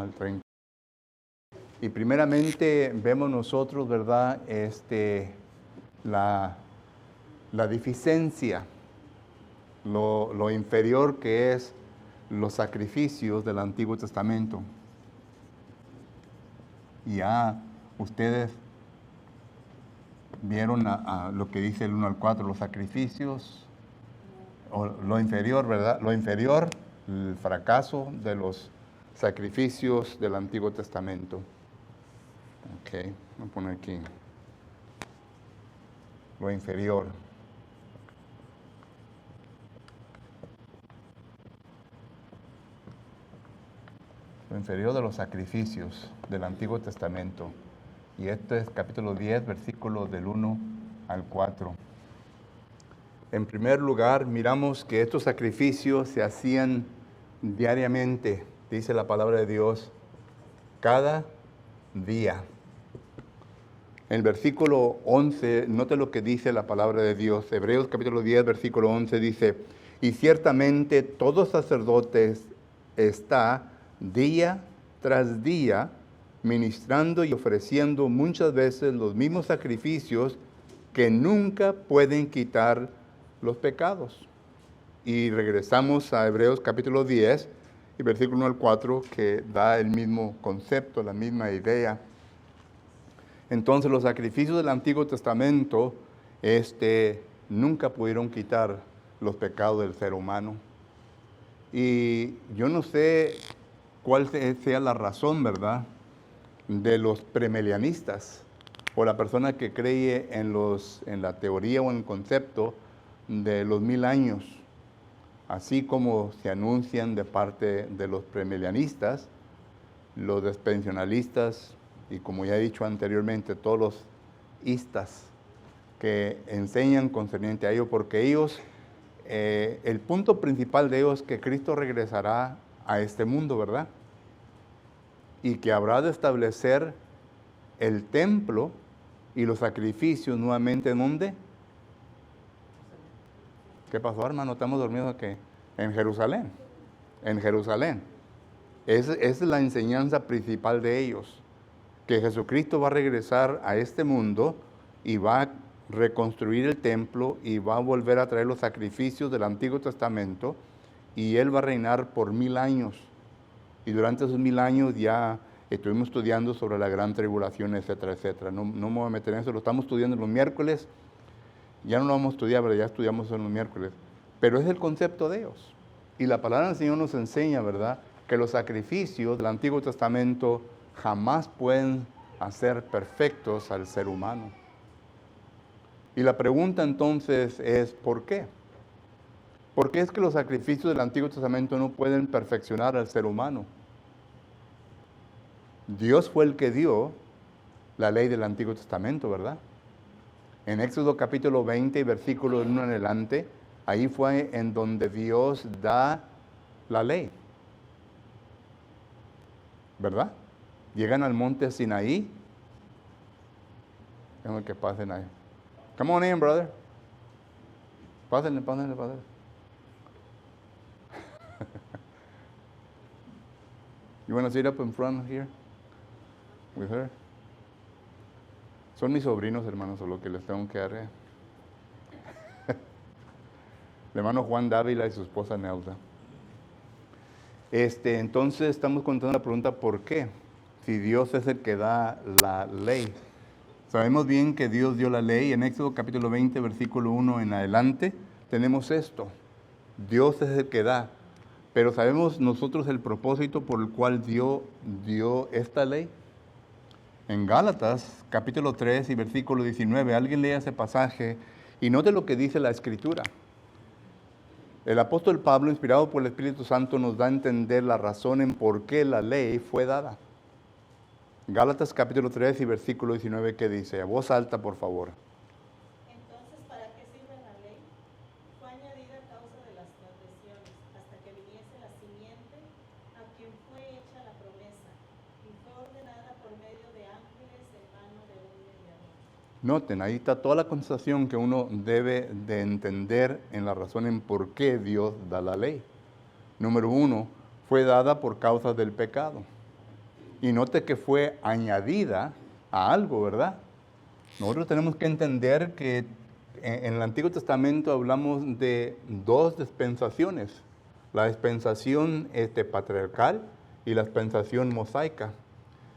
al 30. Y primeramente vemos nosotros, ¿verdad? La deficiencia, lo inferior que es los sacrificios del Antiguo Testamento. Y ya ustedes vieron a lo que dice el 1 al 4, los sacrificios, o lo inferior, ¿verdad? Lo inferior, el fracaso de los sacrificios del Antiguo Testamento. Ok, voy a poner aquí lo inferior. Lo inferior de los sacrificios del Antiguo Testamento. Y este es capítulo 10, versículos del 1 al 4. En primer lugar, miramos que estos sacrificios se hacían diariamente, dice la palabra de Dios, cada día. En el versículo 11, note lo que dice la palabra de Dios. Hebreos capítulo 10, versículo 11 dice, y ciertamente todo sacerdote está día tras día ministrando y ofreciendo muchas veces los mismos sacrificios que nunca pueden quitar los pecados. Y regresamos a Hebreos capítulo 10 y versículo 1 al 4 que da el mismo concepto, la misma idea. Entonces los sacrificios del Antiguo Testamento nunca pudieron quitar los pecados del ser humano. Y yo no sé cuál sea la razón, ¿verdad?, de los premilenialistas o la persona que cree en la teoría o en el concepto de los 1000 años. Así como se anuncian de parte de los premilenialistas, los dispensacionalistas, y como ya he dicho anteriormente, todos los istas que enseñan concerniente a ello, porque ellos, el punto principal de ellos es que Cristo regresará a este mundo, ¿verdad? Y que habrá de establecer el templo y los sacrificios nuevamente, ¿en dónde? ¿Qué pasó, hermano? ¿Estamos dormidos aquí? En Jerusalén. En Jerusalén. Esa es la enseñanza principal de ellos. Que Jesucristo va a regresar a este mundo y va a reconstruir el templo y va a volver a traer los sacrificios del Antiguo Testamento y Él va a reinar por 1000 años. Y durante esos 1000 años ya estuvimos estudiando sobre la gran tribulación, etcétera, etcétera. No me voy a meter en eso, lo estamos estudiando los miércoles. Ya no lo vamos a estudiar, pero ya estudiamos en los miércoles. Pero es el concepto de Dios. Y la palabra del Señor nos enseña, ¿verdad?, que los sacrificios del Antiguo Testamento jamás pueden hacer perfectos al ser humano. Y la pregunta entonces es, ¿por qué? ¿Por qué es que los sacrificios del Antiguo Testamento no pueden perfeccionar al ser humano? Dios fue el que dio la ley del Antiguo Testamento, ¿verdad? En Éxodo capítulo 20, versículo 1 en adelante, ahí fue en donde Dios da la ley, ¿verdad? Llegan al monte Sinaí. Déjame que pasen ahí. Come on in, brother. Pásenle. You want to sit up in front here with her? Son mis sobrinos, hermanos, o lo que les tengo que dar. El hermano Juan Dávila y su esposa Nelda. Entonces estamos contando la pregunta, ¿por qué? Si Dios es el que da la ley. Sabemos bien que Dios dio la ley. En Éxodo capítulo 20, versículo 1 en adelante, tenemos esto. Dios es el que da. Pero ¿sabemos nosotros el propósito por el cual Dios dio esta ley? En Gálatas capítulo 3 y versículo 19, alguien lea ese pasaje y note lo que dice la Escritura. El apóstol Pablo, inspirado por el Espíritu Santo, nos da a entender la razón en por qué la ley fue dada. Gálatas capítulo 3 y versículo 19, ¿qué dice? A voz alta, por favor. Entonces, ¿para qué sirve la ley? Fue añadida a causa de las transgresiones, hasta que viniese la simiente a quien fue hecha la promesa, y fue ordenada por medio de ángeles en mano de un mediador. Noten, ahí está toda la conversación que uno debe de entender en la razón en por qué Dios da la ley. Número 1, fue dada por causa del pecado. Y note que fue añadida a algo, ¿verdad? Nosotros tenemos que entender que en el Antiguo Testamento hablamos de dos dispensaciones. La dispensación patriarcal y la dispensación mosaica.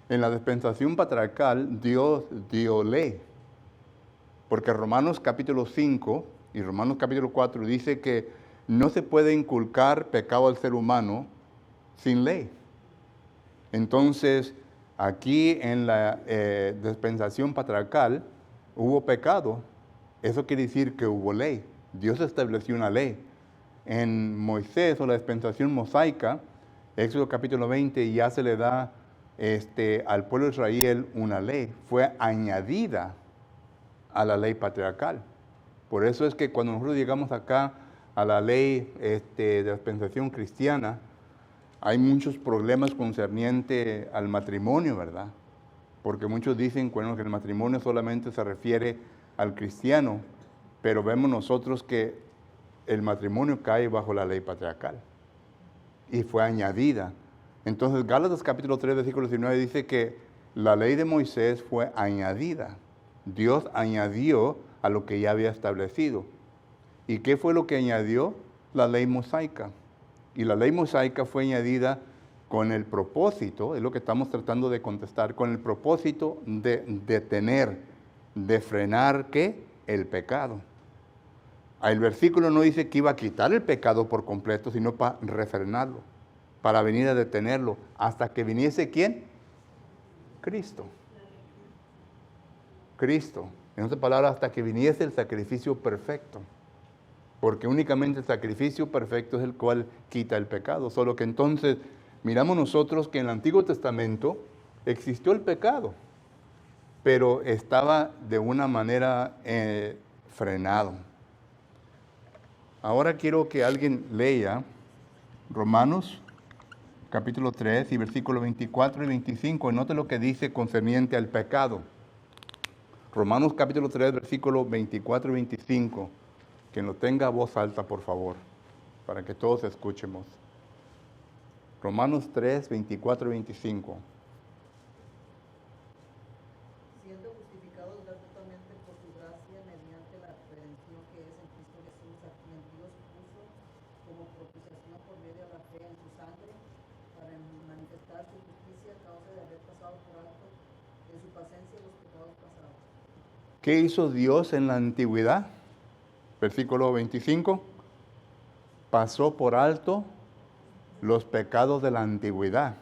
En la dispensación patriarcal Dios dio ley. Porque Romanos capítulo 5 y Romanos capítulo 4 dice que no se puede inculcar pecado al ser humano sin ley. Entonces, aquí en la dispensación patriarcal hubo pecado. Eso quiere decir que hubo ley. Dios estableció una ley. En Moisés o la dispensación mosaica, Éxodo capítulo 20, ya se le da al pueblo de Israel una ley. Fue añadida a la ley patriarcal. Por eso es que cuando nosotros llegamos acá a la ley de dispensación cristiana, hay muchos problemas concernientes al matrimonio, ¿verdad? Porque muchos dicen bueno, que el matrimonio solamente se refiere al cristiano, pero vemos nosotros que el matrimonio cae bajo la ley patriarcal y fue añadida. Entonces Gálatas capítulo 3, versículo 19 dice que la ley de Moisés fue añadida. Dios añadió a lo que ya había establecido. ¿Y qué fue lo que añadió? La ley mosaica. Y la ley mosaica fue añadida con el propósito, es lo que estamos tratando de contestar, con el propósito de detener, de frenar, ¿qué? El pecado. El versículo no dice que iba a quitar el pecado por completo, sino para refrenarlo, para venir a detenerlo, hasta que viniese ¿quién? Cristo. Cristo. En otras palabras, hasta que viniese el sacrificio perfecto. Porque únicamente el sacrificio perfecto es el cual quita el pecado. Solo que entonces miramos nosotros que en el Antiguo Testamento existió el pecado, pero estaba de una manera frenado. Ahora quiero que alguien lea Romanos capítulo 3 y versículos 24 y 25. Note lo que dice concerniente al pecado. Romanos capítulo 3, versículos 24 y 25. Quien lo tenga a voz alta, por favor, para que todos escuchemos. Romanos 3, 24 y 25. Siendo justificados gratuitamente por su gracia mediante la redención que es en Cristo Jesús, a quien Dios puso como propiciación por medio de la fe en su sangre, para manifestar su justicia a causa de haber pasado por alto en su paciencia los pecados pasados. ¿Qué hizo Dios en la antigüedad? Versículo 25. Pasó por alto los pecados de la antigüedad.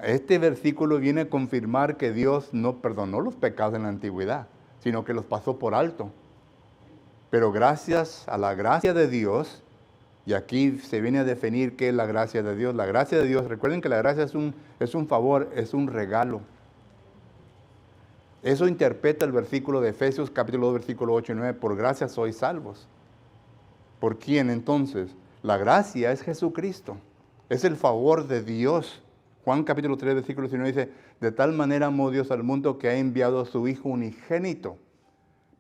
Este versículo viene a confirmar que Dios no perdonó los pecados en la antigüedad, sino que los pasó por alto. Pero gracias a la gracia de Dios, y aquí se viene a definir qué es la gracia de Dios. La gracia de Dios, recuerden que la gracia es un favor, es un regalo. Eso interpreta el versículo de Efesios capítulo 2, versículo 8 y 9. Por gracia sois salvos. ¿Por quién entonces? La gracia es Jesucristo. Es el favor de Dios. Juan capítulo 3, versículo 19 dice, de tal manera amó Dios al mundo que ha enviado a su Hijo unigénito,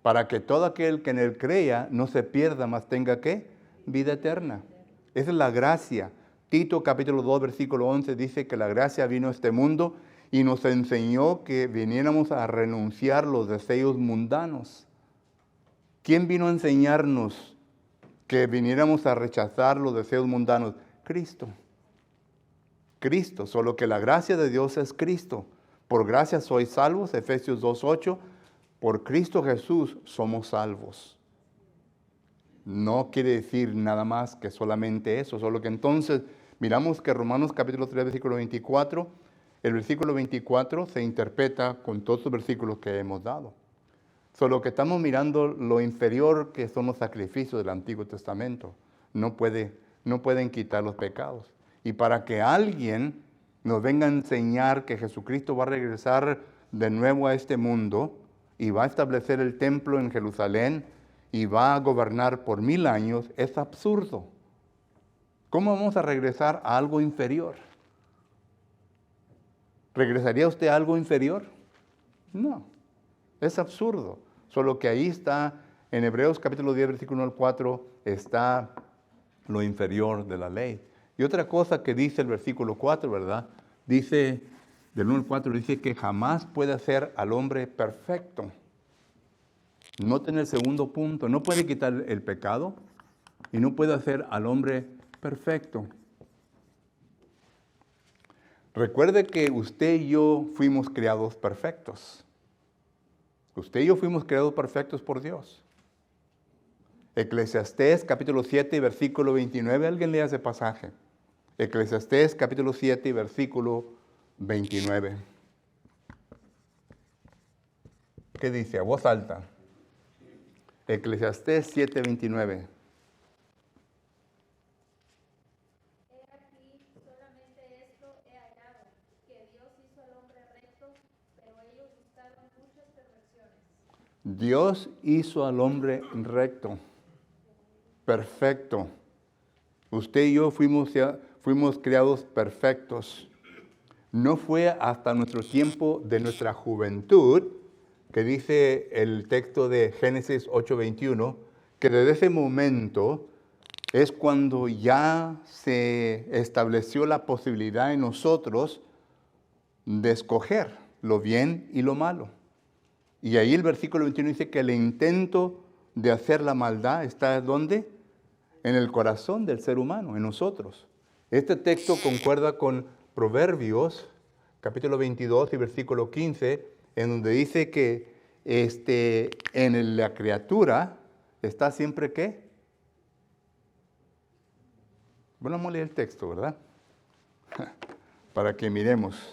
para que todo aquel que en él crea no se pierda, mas tenga ¿qué? Vida eterna. Esa es la gracia. Tito capítulo 2, versículo 11 dice que la gracia vino a este mundo y nos enseñó que viniéramos a renunciar los deseos mundanos. ¿Quién vino a enseñarnos que viniéramos a rechazar los deseos mundanos? Cristo. Cristo, solo que la gracia de Dios es Cristo. Por gracia sois salvos, Efesios 2:8. Por Cristo Jesús somos salvos. No quiere decir nada más que solamente eso, solo que entonces miramos que Romanos capítulo 3, versículo 24, el versículo 24 se interpreta con todos los versículos que hemos dado. Solo que estamos mirando lo inferior que son los sacrificios del Antiguo Testamento. No pueden quitar los pecados. Y para que alguien nos venga a enseñar que Jesucristo va a regresar de nuevo a este mundo y va a establecer el templo en Jerusalén y va a gobernar por 1000 años, es absurdo. ¿Cómo vamos a regresar a algo inferior? ¿Regresaría usted a algo inferior? No, es absurdo. Solo que ahí está, en Hebreos capítulo 10, versículo 1 al 4, está lo inferior de la ley. Y otra cosa que dice el versículo 4, ¿verdad? Dice del 1 al 4, dice que jamás puede hacer al hombre perfecto. Noten el segundo punto, no puede quitar el pecado y no puede hacer al hombre perfecto. Recuerde que usted y yo fuimos creados perfectos. Usted y yo fuimos creados perfectos por Dios. Eclesiastés capítulo 7, versículo 29. ¿Alguien lea ese pasaje? Eclesiastés capítulo 7, versículo 29. ¿Qué dice? A voz alta. Eclesiastés 7, 29. Dios hizo al hombre recto, perfecto. Usted y yo fuimos creados perfectos. No fue hasta nuestro tiempo de nuestra juventud, que dice el texto de Génesis 8:21, que desde ese momento es cuando ya se estableció la posibilidad en nosotros de escoger lo bien y lo malo. Y ahí el versículo 21 dice que el intento de hacer la maldad está ¿dónde? En el corazón del ser humano, en nosotros. Este texto concuerda con Proverbios, capítulo 22 y versículo 15, en donde dice que en la criatura está siempre ¿qué? Bueno, vamos a leer el texto, ¿verdad? Para que miremos.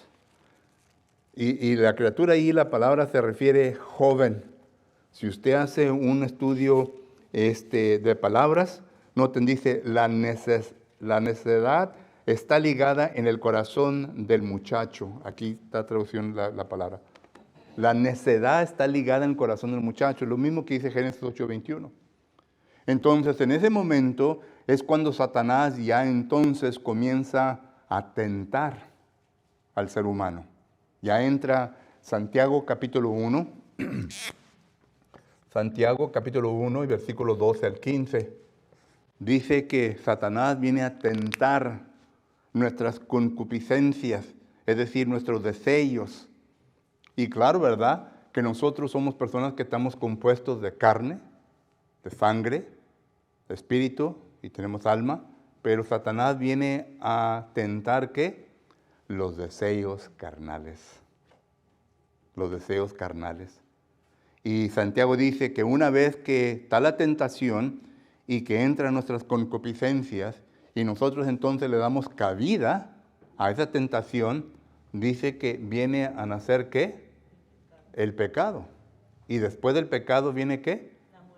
Y la criatura ahí, la palabra se refiere joven. Si usted hace un estudio de palabras, noten, dice, la necedad está ligada en el corazón del muchacho. Aquí está traduciendo la palabra. La necedad está ligada en el corazón del muchacho. Lo mismo que dice Génesis 8:21. Entonces, en ese momento es cuando Satanás ya entonces comienza a tentar al ser humano. Ya entra Santiago capítulo 1, Santiago capítulo 1 y versículos 12 al 15. Dice que Satanás viene a tentar nuestras concupiscencias, es decir, nuestros deseos. Y claro, ¿verdad? Que nosotros somos personas que estamos compuestos de carne, de sangre, de espíritu y tenemos alma, pero Satanás viene a tentar ¿qué? Los deseos carnales. Los deseos carnales. Y Santiago dice que una vez que está la tentación y que entran nuestras concupiscencias y nosotros entonces le damos cabida a esa tentación, dice que viene a nacer ¿qué? El pecado. Y después del pecado viene ¿qué?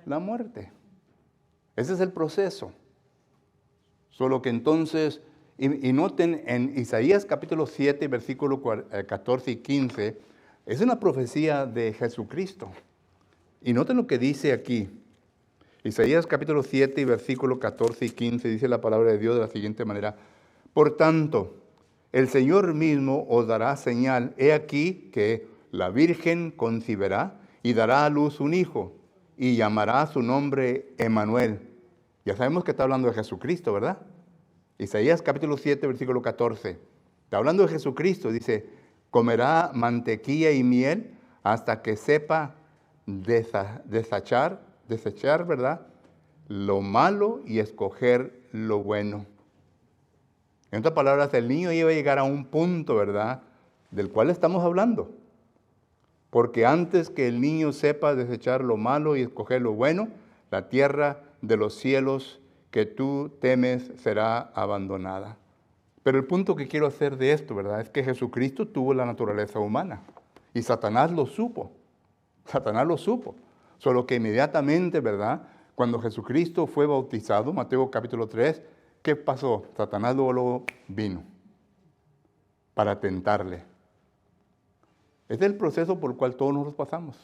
La muerte. Ese es el proceso. Solo que entonces, y noten en Isaías capítulo 7, versículos 14 y 15, es una profecía de Jesucristo. Y noten lo que dice aquí. Isaías capítulo 7 y versículos 14 y 15 dice la palabra de Dios de la siguiente manera. Por tanto, el Señor mismo os dará señal. He aquí que la Virgen concebirá y dará a luz un hijo y llamará su nombre Emmanuel. Ya sabemos que está hablando de Jesucristo, ¿verdad? Isaías capítulo 7, versículo 14. Está hablando de Jesucristo. Dice, comerá mantequilla y miel hasta que sepa desechar, ¿verdad? Lo malo y escoger lo bueno. En otras palabras, el niño iba a llegar a un punto, ¿verdad? Del cual estamos hablando. Porque antes que el niño sepa desechar lo malo y escoger lo bueno, la tierra de los cielos que tú temes será abandonada. Pero el punto que quiero hacer de esto, ¿verdad? Es que Jesucristo tuvo la naturaleza humana. Y Satanás lo supo. Satanás lo supo. Solo que inmediatamente, ¿verdad? Cuando Jesucristo fue bautizado, Mateo capítulo 3, ¿qué pasó? Satanás luego vino para tentarle. Este es el proceso por el cual todos nosotros pasamos.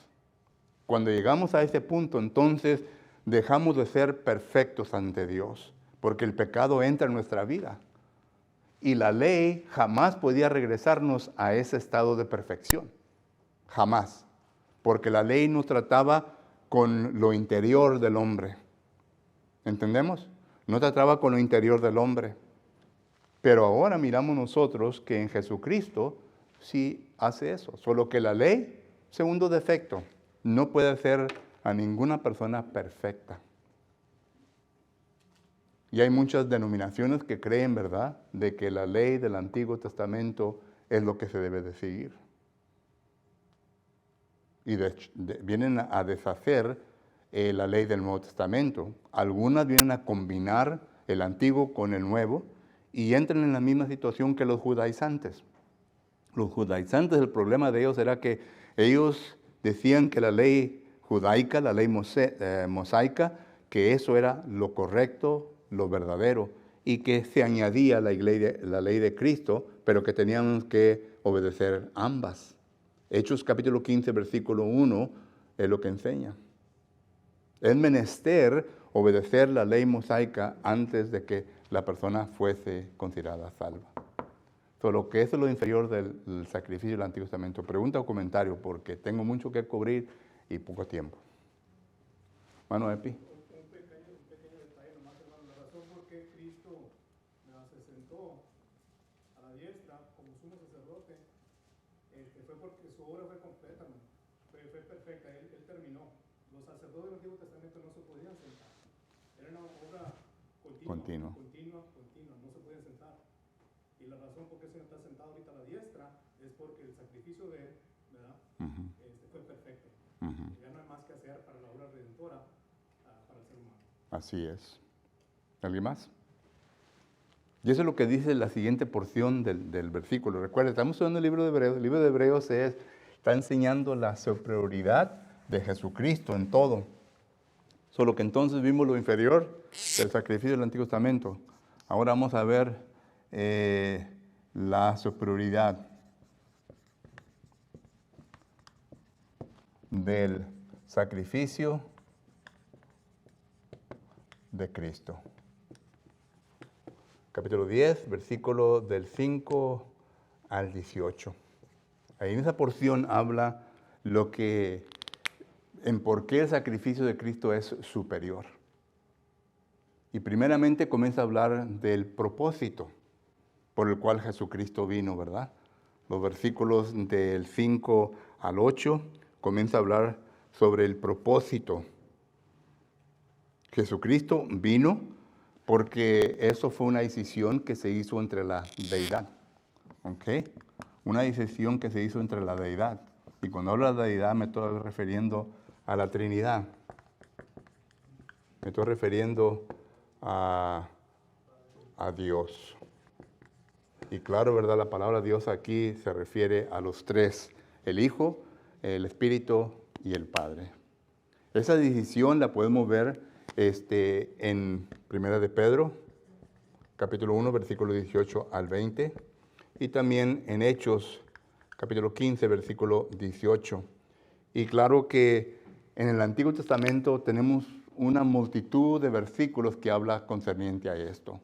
Cuando llegamos a ese punto, entonces dejamos de ser perfectos ante Dios, porque el pecado entra en nuestra vida. Y la ley jamás podía regresarnos a ese estado de perfección. Jamás. Porque la ley nos trataba con lo interior del hombre. ¿Entendemos? No trataba con lo interior del hombre. Pero ahora miramos nosotros que en Jesucristo sí hace eso. Solo que la ley, segundo defecto, no puede hacer a ninguna persona perfecta. Y hay muchas denominaciones que creen, ¿verdad?, de que la ley del Antiguo Testamento es lo que se debe de seguir. Y vienen a deshacer la ley del Nuevo Testamento. Algunas vienen a combinar el Antiguo con el Nuevo y entran en la misma situación que los judaizantes. Los judaizantes, el problema de ellos era que ellos decían que la ley judaica, la ley mosaica, que eso era lo correcto, lo verdadero, y que se añadía la ley de Cristo, pero que teníamos que obedecer ambas. Hechos capítulo 15, versículo 1, es lo que enseña. Es menester obedecer la ley mosaica antes de que la persona fuese considerada salva. Solo que eso es lo inferior del sacrificio del Antiguo Testamento. Pregunta o comentario, porque tengo mucho que cubrir y poco tiempo. Mano Epi. Un pequeño detalle nomás, hermano. La razón por qué Cristo se sentó a la diestra como sumo sacerdote fue porque su obra fue completa, hermano. Fue perfecta. Él terminó. Los sacerdotes del Antiguo Testamento no se podían sentar. Era una obra continua. No se podían sentar. Y la razón por qué el Señor está sentado ahorita a la diestra es porque el sacrificio de él, ¿verdad? Fue perfecto. Ya no hay más que hacer para la obra redentora para el ser humano. Así es. ¿Alguien más? Y eso es lo que dice la siguiente porción del versículo. Recuerda, estamos estudiando el libro de Hebreos. El libro de Hebreos está enseñando la superioridad de Jesucristo en todo. Solo que entonces vimos lo inferior del sacrificio del Antiguo Testamento. Ahora vamos a ver la superioridad del sacrificio de Cristo. Capítulo 10, versículo del 5 al 18. Ahí en esa porción habla en por qué el sacrificio de Cristo es superior. Y primeramente comienza a hablar del propósito por el cual Jesucristo vino, ¿verdad? Los versículos del 5 al 8 comienza a hablar sobre el propósito. Jesucristo vino porque eso fue una decisión que se hizo entre la deidad. ¿Ok? Una decisión que se hizo entre la deidad. Y cuando hablo de deidad me estoy refiriendo a la Trinidad. Me estoy refiriendo a Dios. Y claro, ¿verdad? La palabra Dios aquí se refiere a los tres, el Hijo, el Espíritu y el Padre. Esa decisión la podemos ver en 1 de Pedro, capítulo 1, versículo 18 al 20, y también en Hechos, capítulo 15, versículo 18. Y claro que en el Antiguo Testamento tenemos una multitud de versículos que habla concerniente a esto.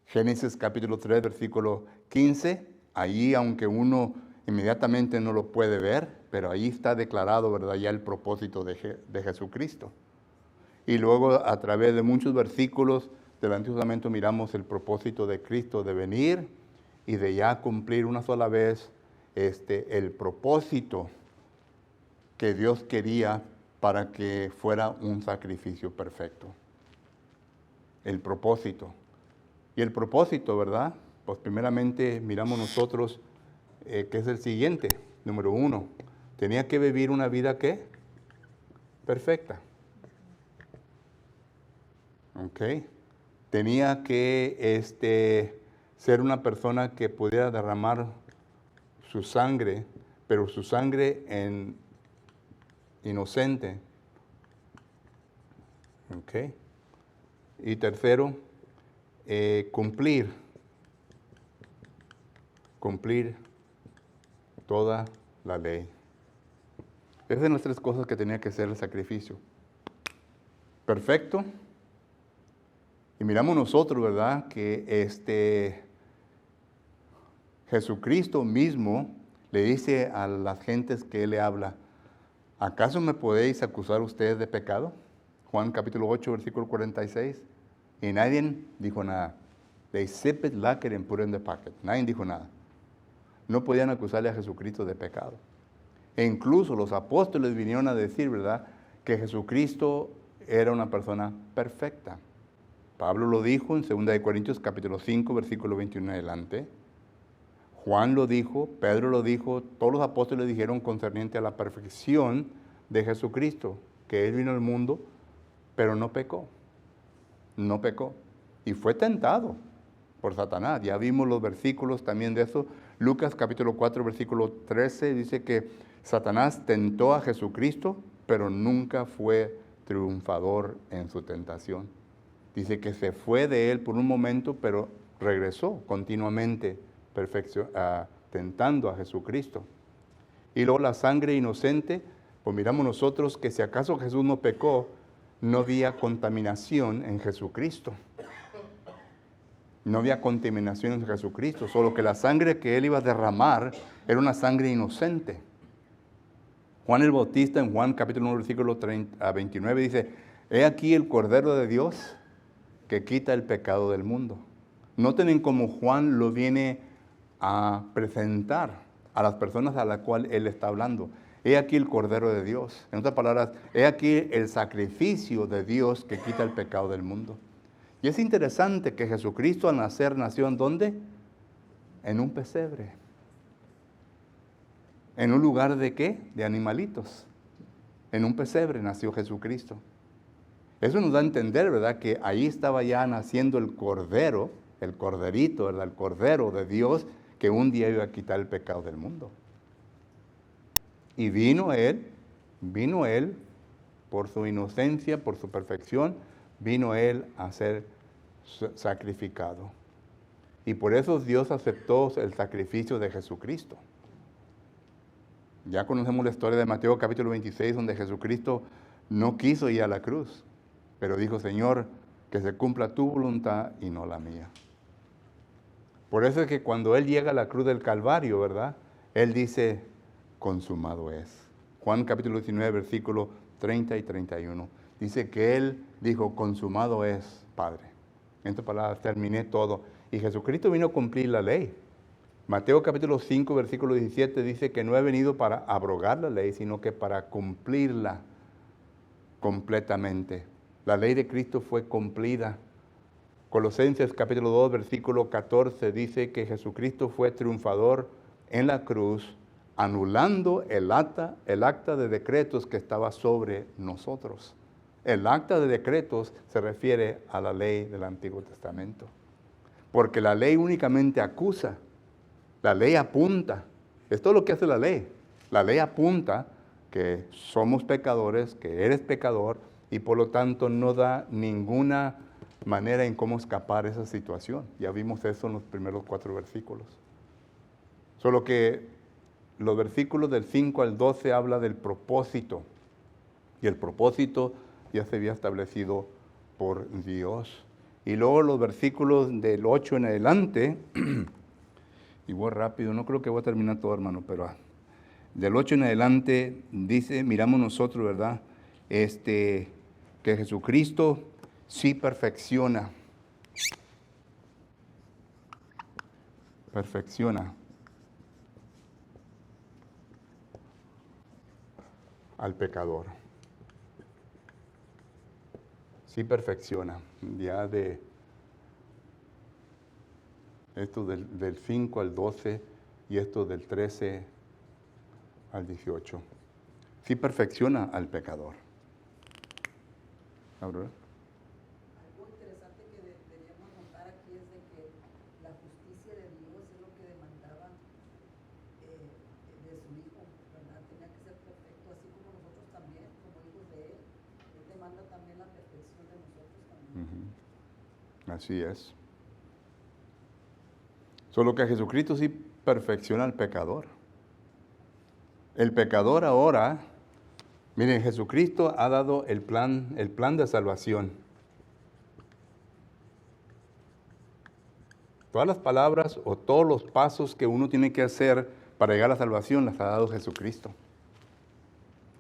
Génesis capítulo 3, versículo 15, allí aunque uno inmediatamente no lo puede ver, pero ahí está declarado, ¿verdad?, ya el propósito de Jesucristo. Y luego a través de muchos versículos del Antiguo Testamento miramos el propósito de Cristo de venir y de ya cumplir una sola vez el propósito que Dios quería para que fuera un sacrificio perfecto. El propósito. Y el propósito, ¿verdad? Pues primeramente miramos nosotros que es el siguiente. Número 1, tenía que vivir una vida ¿qué? Perfecta. ¿Ok? Tenía que ser una persona que pudiera derramar su sangre, pero su sangre inocente. ¿Ok? Y tercero, cumplir toda la ley. Esas son las tres cosas que tenía que hacer el sacrificio. Perfecto. Y miramos nosotros, ¿verdad?, que Jesucristo mismo le dice a las gentes que Él le habla, ¿acaso me podéis acusar ustedes de pecado? Juan capítulo 8, versículo 46. Y nadie dijo nada. They sip it, lock it, and put it in the pocket. Nadie dijo nada. no podían acusarle a Jesucristo de pecado. E incluso los apóstoles vinieron a decir, ¿verdad?, que Jesucristo era una persona perfecta. Pablo lo dijo en 2 Corintios capítulo 5, versículo 21 en adelante. Juan lo dijo, Pedro lo dijo, todos los apóstoles dijeron concerniente a la perfección de Jesucristo, que Él vino al mundo, pero no pecó. No pecó. Y fue tentado por Satanás. Ya vimos los versículos también de eso. Lucas capítulo 4, versículo 13 dice que Satanás tentó a Jesucristo, pero nunca fue triunfador en su tentación. Dice que se fue de él por un momento, pero regresó continuamente tentando a Jesucristo. Y luego la sangre inocente, pues miramos nosotros que si acaso Jesús no pecó, no había contaminación en Jesucristo. No había contaminación en Jesucristo, solo que la sangre que Él iba a derramar era una sangre inocente. Juan el Bautista en Juan capítulo 1, versículo 29 dice, he aquí el Cordero de Dios que quita el pecado del mundo. Noten cómo Juan lo viene a presentar a las personas a las cuales Él está hablando. He aquí el Cordero de Dios. En otras palabras, he aquí el sacrificio de Dios que quita el pecado del mundo. Y es interesante que Jesucristo al nacer nació ¿en dónde? En un pesebre. ¿En un lugar de qué? De animalitos. En un pesebre nació Jesucristo. Eso nos da a entender, ¿verdad? Que ahí estaba ya naciendo el Cordero, el Corderito, ¿verdad? El Cordero de Dios que un día iba a quitar el pecado del mundo. Y vino Él por su inocencia, por su perfección, vino Él a ser sacrificado. Y por eso Dios aceptó el sacrificio de Jesucristo. Ya conocemos la historia de Mateo capítulo 26, donde Jesucristo no quiso ir a la cruz, pero dijo, Señor, que se cumpla tu voluntad y no la mía. Por eso es que cuando Él llega a la cruz del Calvario, ¿verdad? Él dice, consumado es. Juan capítulo 19, versículo 30 y 31. Dice que Él dijo, consumado es, Padre. En estas palabras, terminé todo. Y Jesucristo vino a cumplir la ley. Mateo capítulo 5, versículo 17 dice que no he venido para abrogar la ley, sino que para cumplirla completamente. La ley de Cristo fue cumplida. Colosenses capítulo 2, versículo 14 dice que Jesucristo fue triunfador en la cruz, anulando el acta de decretos que estaba sobre nosotros. El acta de decretos se refiere a la ley del Antiguo Testamento. Porque la ley únicamente acusa, la ley apunta. Es todo lo que hace la ley. La ley apunta que somos pecadores, que eres pecador, y por lo tanto no da ninguna manera en cómo escapar de esa situación. Ya vimos eso en los primeros 4 versículos. Solo que los versículos del 5 al 12 habla del propósito. Y el propósito ya se había establecido por Dios. Y luego los versículos del 8 en adelante, y voy rápido, no creo que voy a terminar todo, hermano, pero del 8 en adelante dice, miramos nosotros, ¿verdad? Que Jesucristo sí perfecciona al pecador. Sí perfecciona. Ya de esto del 5 al 12 y esto del 13 al 18. Sí perfecciona al pecador. ¿Aurora? Algo interesante que deberíamos notar aquí es de que la justicia de Dios es lo que demandaba de su Hijo, ¿verdad? Tenía que ser perfecto, así como nosotros también, como hijos de Él. Él demanda también la perfección de nosotros también. Así es. Solo que Jesucristo sí perfecciona al pecador. El pecador ahora, miren, Jesucristo ha dado el plan de salvación. Todas las palabras o todos los pasos que uno tiene que hacer para llegar a la salvación las ha dado Jesucristo.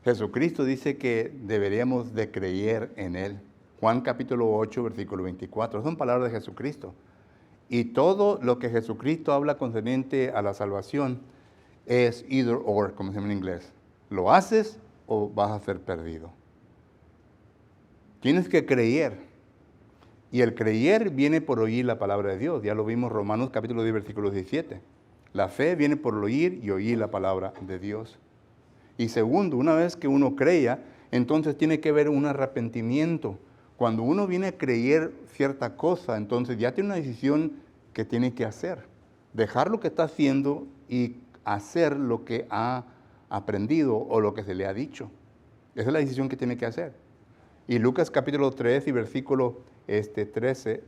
Jesucristo dice que deberíamos de creer en Él. Juan capítulo 8, versículo 24. Son palabras de Jesucristo. Y todo lo que Jesucristo habla concerniente a la salvación es either or, como se llama en inglés. ¿Lo haces o vas a ser perdido? Tienes que creer. Y el creer viene por oír la palabra de Dios. Ya lo vimos Romanos capítulo 10, versículo 17. La fe viene por oír y oír la palabra de Dios. Y segundo, una vez que uno crea, entonces tiene que haber un arrepentimiento. Cuando uno viene a creer cierta cosa, entonces ya tiene una decisión que tiene que hacer. Dejar lo que está haciendo y hacer lo que ha aprendido o lo que se le ha dicho. Esa es la decisión que tiene que hacer. Y Lucas capítulo 3 y versículo 13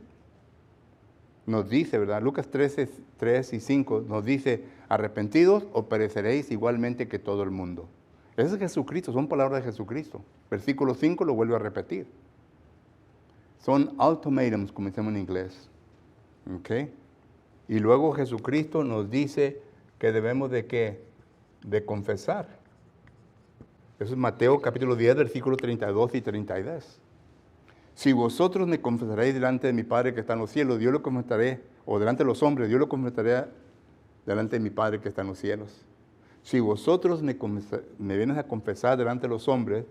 nos dice, ¿verdad? Lucas 13, 3 y 5 nos dice, arrepentidos o pereceréis igualmente que todo el mundo. Ese es Jesucristo, son palabras de Jesucristo. Versículo 5 lo vuelve a repetir. Son ultimatums, como decimos en inglés. ¿Ok? Y luego Jesucristo nos dice que debemos de ¿qué? De confesar. Eso es Mateo capítulo 10, versículos 32 y 33. Si vosotros me confesaréis delante de mi Padre que está en los cielos, yo lo confesaré, o delante de los hombres, yo lo confesaré delante de mi Padre que está en los cielos. Si vosotros me vienes a confesar delante de los hombres,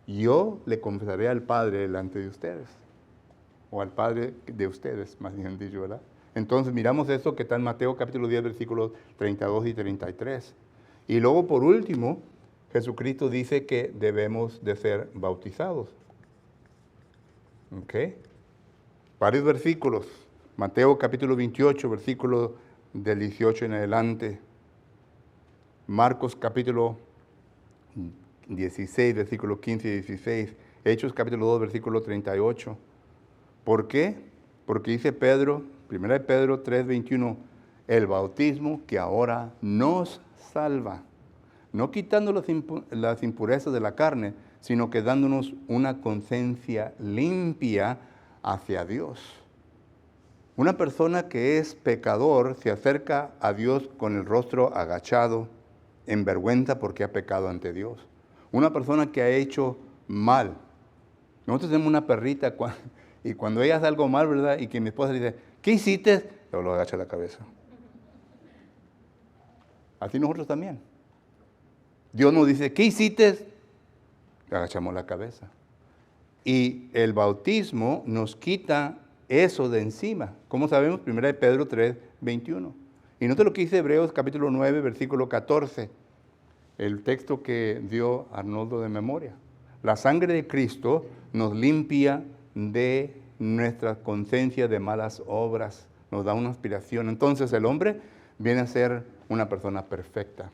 yo le confesaré al Padre delante de ustedes. O al Padre de ustedes, más bien dicho, ¿verdad? Entonces miramos esto que está en Mateo capítulo 10, versículos 32 y 33. Y luego por último, Jesucristo dice que debemos de ser bautizados. ¿Ok? Varios versículos. Mateo capítulo 28, versículo del 18 en adelante. Marcos capítulo 16, versículo 15 y 16. Hechos capítulo 2, versículo 38. ¿Por qué? Porque dice Pedro, 1 Pedro 3, 21, el bautismo que ahora nos salva, no quitando las impurezas de la carne, sino que dándonos una conciencia limpia hacia Dios. Una persona que es pecador se acerca a Dios con el rostro agachado, en vergüenza porque ha pecado ante Dios. Una persona que ha hecho mal. Nosotros tenemos una perrita y cuando ella hace algo mal, ¿verdad? Y que mi esposa le dice, ¿qué hiciste? Yo lo agacho la cabeza. Así nosotros también. Dios nos dice, ¿qué hiciste? Agachamos la cabeza. Y el bautismo nos quita eso de encima. ¿Cómo sabemos? 1 Pedro 3, 21. Y note lo que dice Hebreos capítulo 9, versículo 14. El texto que dio Arnoldo de memoria. La sangre de Cristo nos limpia de nuestra conciencia de malas obras. Nos da una aspiración. Entonces el hombre viene a ser una persona perfecta.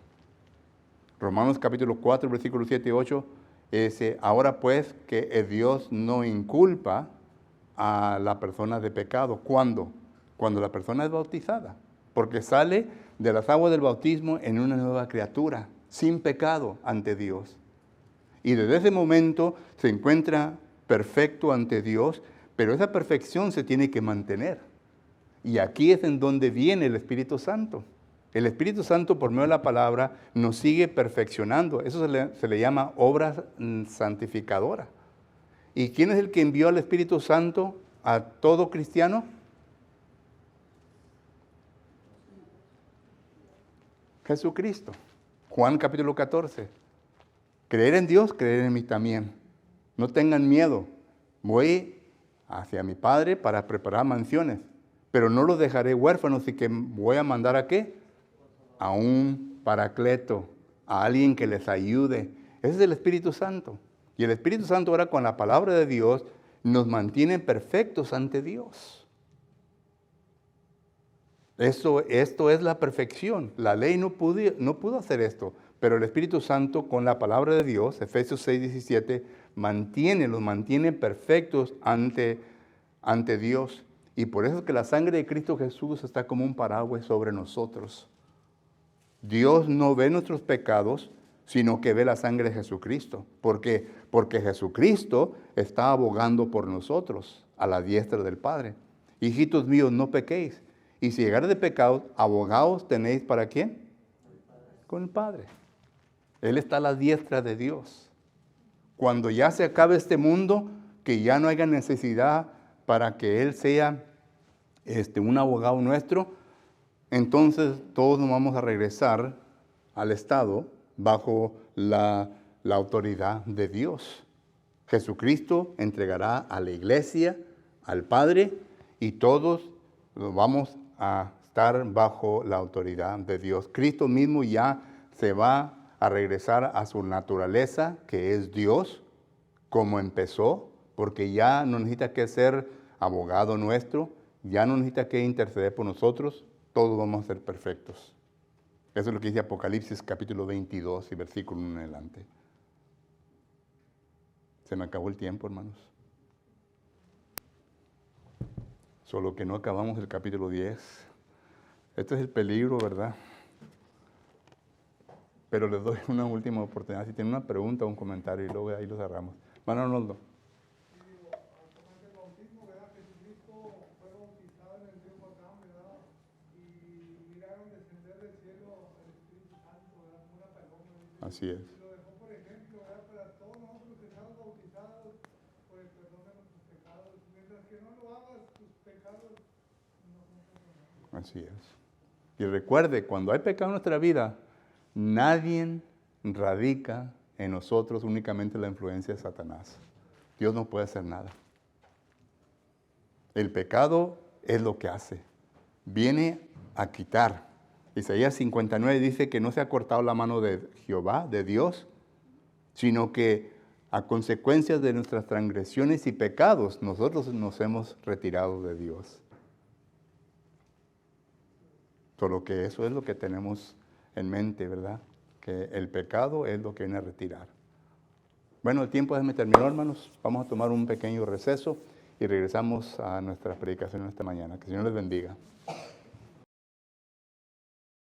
Romanos capítulo 4, versículo 7 y 8. Ahora pues que Dios no inculpa a la persona de pecado. ¿Cuándo? Cuando la persona es bautizada. Porque sale de las aguas del bautismo en una nueva criatura, sin pecado ante Dios. Y desde ese momento se encuentra perfecto ante Dios, pero esa perfección se tiene que mantener. Y aquí es en donde viene el Espíritu Santo. El Espíritu Santo, por medio de la palabra, nos sigue perfeccionando. Eso se le llama obra santificadora. ¿Y quién es el que envió al Espíritu Santo a todo cristiano? Jesucristo. Juan capítulo 14. Creer en Dios, creer en mí también. No tengan miedo. Voy hacia mi Padre para preparar mansiones, pero no los dejaré huérfanos y que voy a mandar ¿a qué? A un paracleto, a alguien que les ayude. Ese es el Espíritu Santo. Y el Espíritu Santo ahora con la palabra de Dios nos mantiene perfectos ante Dios. Esto es la perfección. La ley no pudo hacer esto, pero el Espíritu Santo con la palabra de Dios, Efesios 6, 17, los mantiene perfectos ante Dios. Y por eso es que la sangre de Cristo Jesús está como un paraguas sobre nosotros. Dios no ve nuestros pecados, sino que ve la sangre de Jesucristo. ¿Por qué? Porque Jesucristo está abogando por nosotros a la diestra del Padre. Hijitos míos, no pequéis. Y si llegare de pecado, abogados tenéis ¿para quién? Con el Padre. Él está a la diestra de Dios. Cuando ya se acabe este mundo, que ya no haya necesidad para que Él sea un abogado nuestro, entonces todos nos vamos a regresar al Estado bajo la autoridad de Dios. Jesucristo entregará a la iglesia, al Padre, y todos vamos a estar bajo la autoridad de Dios. Cristo mismo ya se va a regresar a su naturaleza, que es Dios, como empezó, porque ya no necesita que ser abogado nuestro, ya no necesita que interceder por nosotros, todos vamos a ser perfectos. Eso es lo que dice Apocalipsis capítulo 22 y versículo 1 en adelante. Se me acabó el tiempo, hermanos. Solo que no acabamos el capítulo 10. Este es el peligro, ¿verdad? Pero les doy una última oportunidad. Si tienen una pregunta o un comentario, y luego ahí lo cerramos. Hermano Arnoldo. Así es. Lo dejó por ejemplo, ¿verdad? Para todos nosotros que estamos bautizados por el perdón de nuestros pecados. Mientras que no lo hagas, tus pecados no son perdonados. Así es. Y recuerde, cuando hay pecado en nuestra vida, nadie radica en nosotros únicamente la influencia de Satanás. Dios no puede hacer nada. El pecado es lo que hace. Viene a quitar. Isaías 59 dice que no se ha cortado la mano de Jehová, de Dios, sino que a consecuencias de nuestras transgresiones y pecados, nosotros nos hemos retirado de Dios. Solo que eso es lo que tenemos en mente, ¿verdad? Que el pecado es lo que viene a retirar. Bueno, el tiempo me terminó, hermanos. Vamos a tomar un pequeño receso y regresamos a nuestra predicación esta mañana. Que el Señor les bendiga.